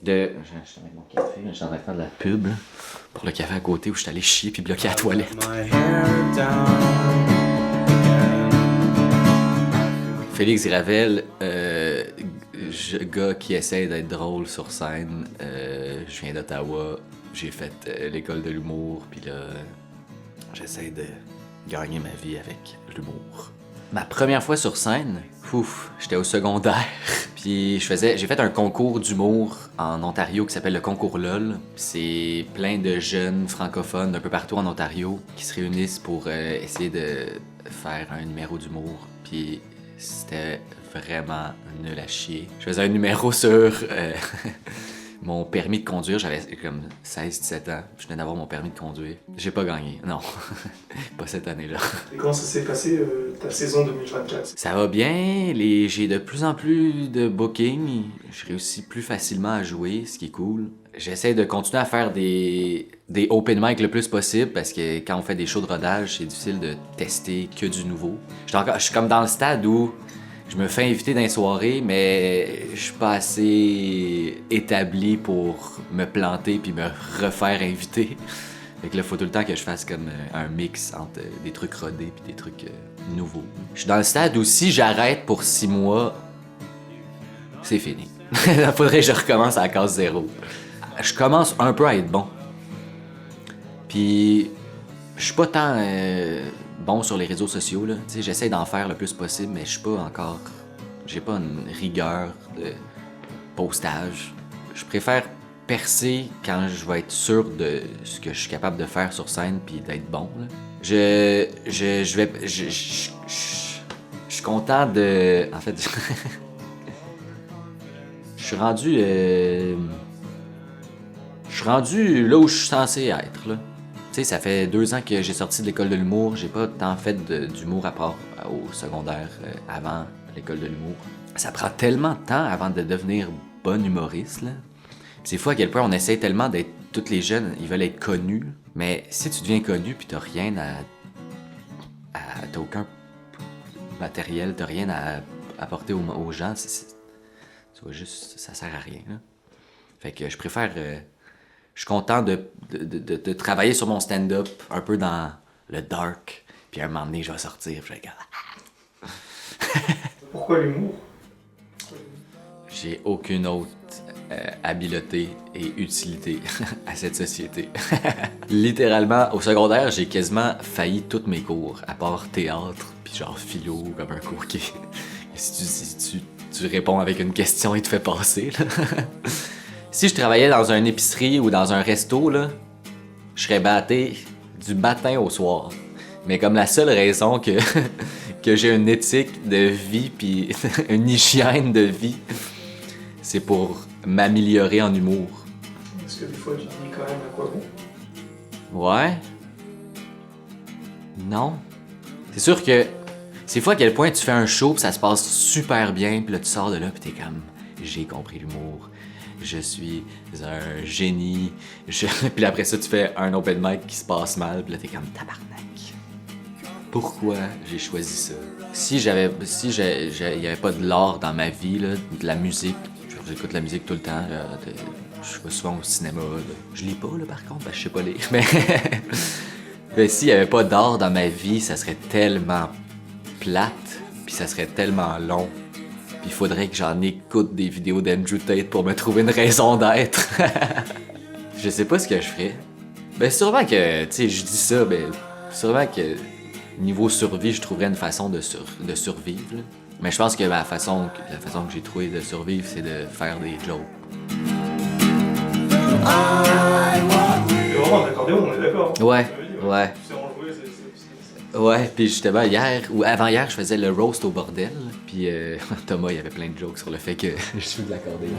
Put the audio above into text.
J'étais avec mon café, j'étais en train de faire de la pub là, pour le café à côté où j'étais allé chier puis bloquer la toilette. Félix Gravel, gars qui essaie d'être drôle sur scène. Je viens d'Ottawa, j'ai fait l'école de l'humour, puis là, j'essaie de gagner ma vie avec l'humour. Ma première fois sur scène, j'étais au secondaire, puis j'ai fait un concours d'humour en Ontario qui s'appelle le concours LOL. C'est plein de jeunes francophones d'un peu partout en Ontario qui se réunissent pour essayer de faire un numéro d'humour, puis c'était vraiment nul à chier. Je faisais un numéro sur mon permis de conduire, j'avais comme 16-17 ans, je venais d'avoir mon permis de conduire. J'ai pas gagné, non, pas cette année-là. Et comment ça s'est passé ta saison 2024? Ça va bien, j'ai de plus en plus de bookings, je réussis plus facilement à jouer, ce qui est cool. J'essaie de continuer à faire des open mic le plus possible parce que quand on fait des shows de rodage, c'est difficile de tester que du nouveau. Je suis comme dans le stade où je me fais inviter dans les soirées, mais je suis pas assez établi pour me planter puis me refaire inviter. Fait que là, faut tout le temps que je fasse comme un mix entre des trucs rodés puis des trucs nouveaux. Je suis dans le stade où si j'arrête pour 6 mois, c'est fini. Faudrait que je recommence à la case 0. Je commence un peu à être bon. Puis, je suis pas tant bon sur les réseaux sociaux, là. Tu sais, j'essaie d'en faire le plus possible, mais je suis pas encore... J'ai pas une rigueur de postage. Je préfère percer quand je vais être sûr de ce que je suis capable de faire sur scène puis d'être bon, là. Je suis content de... En fait, je suis rendu là où je suis censé être, là. Tu sais, ça fait 2 ans que j'ai sorti de l'école de l'humour. J'ai pas tant fait d'humour à part au secondaire avant l'école de l'humour. Ça prend tellement de temps avant de devenir bon humoriste, là. C'est fou à quel point on essaie tellement d'être... Tous les jeunes, ils veulent être connus. Mais si tu deviens connu puis t'as rien t'as aucun matériel, t'as rien à apporter aux gens, tu vois juste... Ça sert à rien, là. Fait que je préfère... Je suis content de travailler sur mon stand-up un peu dans le dark. Puis à un moment donné, je vais sortir. Je vais regarder. Pourquoi l'humour? J'ai aucune autre habileté et utilité à cette société. Littéralement, au secondaire, j'ai quasiment failli tous mes cours, à part théâtre, puis genre philo, comme un cours qui... Si tu réponds avec une question, il te fait passer, là. Si je travaillais dans une épicerie ou dans un resto, là, je serais batté du matin au soir. Mais comme la seule raison que j'ai une éthique de vie puis une hygiène de vie, c'est pour m'améliorer en humour. Est-ce que des fois tu te dis quand même à quoi bon? Ouais. Non. C'est sûr que c'est fou à quel point tu fais un show pis ça se passe super bien pis là tu sors de là pis t'es comme j'ai compris l'humour. Je suis un génie. Puis après ça, tu fais un open mic qui se passe mal, puis là, t'es comme tabarnak. Pourquoi j'ai choisi ça? Si y avait pas de l'art dans ma vie, là, de la musique, j'écoute la musique tout le temps, je vais souvent au cinéma, là. Je lis pas, là, par contre, parce que je sais pas lire, mais s'il y avait pas d'art dans ma vie, ça serait tellement plate, puis ça serait tellement long. Il faudrait que j'en écoute des vidéos d'Andrew Tate pour me trouver une raison d'être. Je sais pas ce que je ferais. Ben sûrement que, tu sais, je dis ça, ben sûrement que niveau survie, je trouverais une façon de survivre, là. Mais je pense que la façon que j'ai trouvé de survivre, c'est de faire des jokes. C'est vraiment un accordéon, on est d'accord? Ouais. C'est Ouais, puis justement, hier, ou avant-hier, je faisais le roast au bordel. Puis Thomas, il y avait plein de jokes sur le fait que je suis de l'accordéon.